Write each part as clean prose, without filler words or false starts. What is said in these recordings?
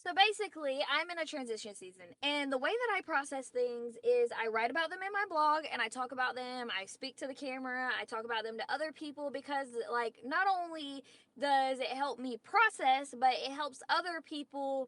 So basically, I'm in a transition season, and the way that I process things is I write about them in my blog and I talk about them. I speak to the camera, I talk about them to other people because, like, not only does it help me process, but it helps other people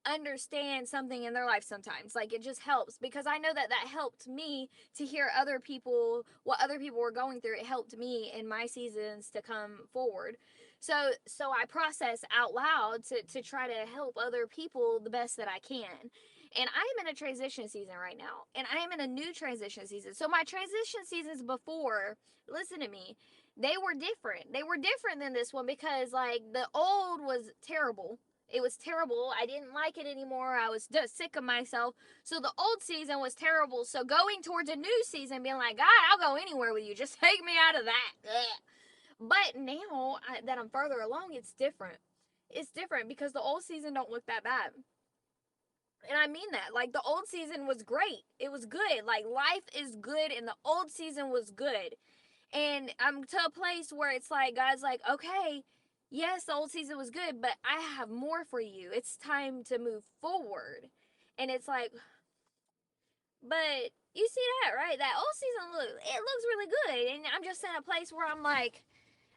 understand something in their life sometimes. Like, it just helps because I know that that helped me to hear other people, what other people were going through. It helped me in my seasons to come forward. So I process out loud to try to help other people the best that I can. And I am in a transition season right now, and I am in a new transition season. So my transition seasons before, listen to me, they were different. They were different than this one because, like, the old was terrible. It was terrible. I didn't like it anymore. I was just sick of myself. So the old season was terrible. So going towards a new season, being like, God, I'll go anywhere with you. Just take me out of that. Ugh. But now that I'm further along, it's different. It's different because the old season don't look that bad. And I mean that. Like, the old season was great. It was good. Like, life is good, and the old season was good. And I'm to a place where it's like, God's like, okay, yes, the old season was good, but I have more for you. It's time to move forward. And it's like, but you see that, right? That old season it looks really good. And I'm just in a place where I'm like,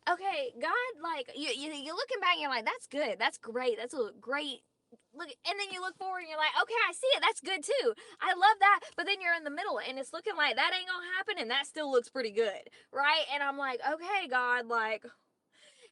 okay, God, like, you're looking back and you're like, that's good. That's great. That's a great look. And then you look forward and you're like, okay, I see it. That's good too. I love that. But then you're in the middle and it's looking like that ain't gonna happen and that still looks pretty good, right? And I'm like, okay, God, like,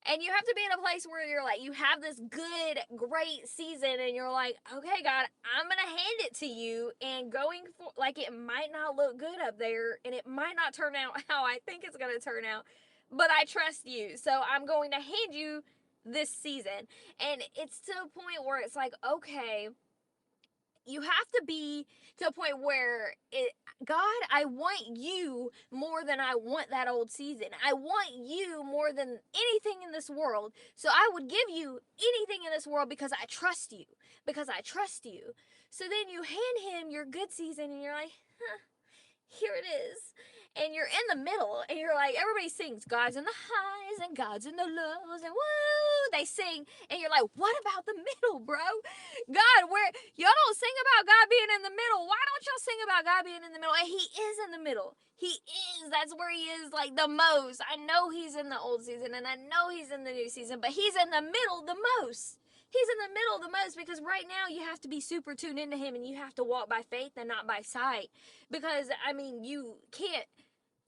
and you have to be in a place where you're like, you have this good, great season, and you're like, okay, God, I'm gonna hand it to you. And going for, like, it might not look good up there, and it might not turn out how I think it's gonna turn out, but I trust you, so I'm going to hand you this season. And it's to a point where it's like, okay, you have to be to a point where God, I want you more than I want that old season. I want you more than anything in this world. So I would give you anything in this world because I trust you. Because I trust you. So then you hand him your good season and you're like, huh, here it is. And you're in the middle, and you're like, everybody sings, God's in the highs and God's in the lows, and woo, they sing, and you're like, what about the middle, bro? God, where y'all don't sing about God being in the middle? Why don't y'all sing about God being in the middle? And he is in the middle. He is. That's where he is, like, the most. I know he's in the old season, and I know he's in the new season, but he's in the middle the most. He's in the middle the most because right now you have to be super tuned into him and you have to walk by faith and not by sight. Because, I mean, you can't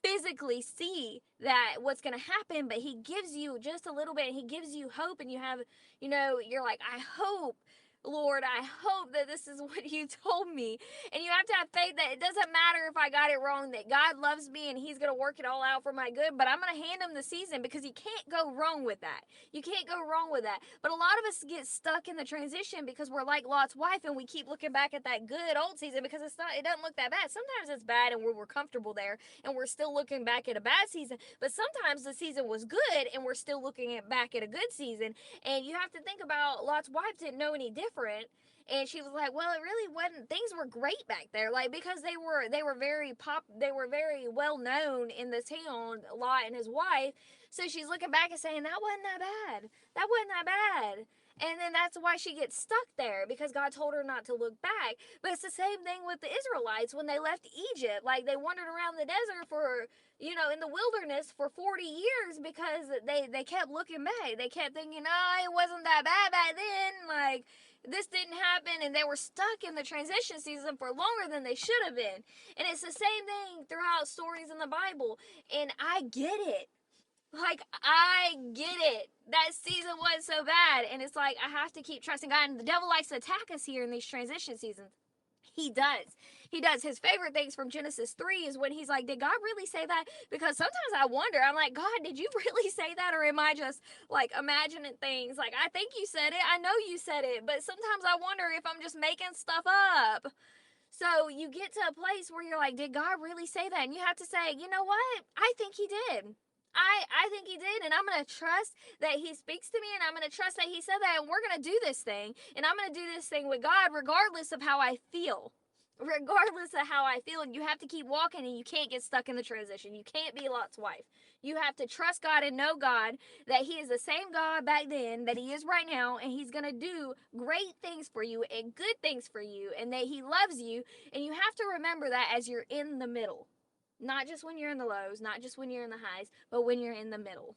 physically see that what's going to happen, but he gives you just a little bit. He gives you hope, and you have, you're like, I hope, Lord, I hope that this is what you told me. And you have to have faith that it doesn't matter if I got it wrong, that God loves me and he's going to work it all out for my good, but I'm going to hand him the season because he can't go wrong with that. You can't go wrong with that. But a lot of us get stuck in the transition because we're like Lot's wife and we keep looking back at that good old season because it doesn't look that bad. Sometimes it's bad and we're comfortable there and we're still looking back at a bad season, but sometimes the season was good and we're still looking back at a good season. And you have to think about Lot's wife didn't know any different, and she was like, well, it really wasn't, things were great back there, like, because they were very well known in the town, Lot and his wife. So she's looking back and saying, that wasn't that bad, that wasn't that bad. And then that's why she gets stuck there, because God told her not to look back. But it's the same thing with the Israelites when they left Egypt. Like, they wandered around the desert for, in the wilderness for 40 years because they kept looking back. They kept thinking, oh, it wasn't that bad back then. Like, this didn't happen. And they were stuck in the transition season for longer than they should have been. And it's the same thing throughout stories in the Bible. And I get it. Like, I get it. That season was so bad. And it's like, I have to keep trusting God. And the devil likes to attack us here in these transition seasons. He does. He does. His favorite things from Genesis 3 is when he's like, did God really say that? Because sometimes I wonder, I'm like, God, did you really say that? Or am I just, like, imagining things? Like, I think you said it. I know you said it. But sometimes I wonder if I'm just making stuff up. So you get to a place where you're like, did God really say that? And you have to say, you know what? I think he did. I think he did, and I'm going to trust that he speaks to me, and I'm going to trust that he said that, and we're going to do this thing, and I'm going to do this thing with God regardless of how I feel. regardless of how I feel. And you have to keep walking, and you can't get stuck in the transition. You can't be Lot's wife. You have to trust God and know God, that He is the same God back then that He is right now, and He's going to do great things for you and good things for you, and that He loves you. And you have to remember that as you're in the middle. Not just when you're in the lows, not just when you're in the highs, but when you're in the middle.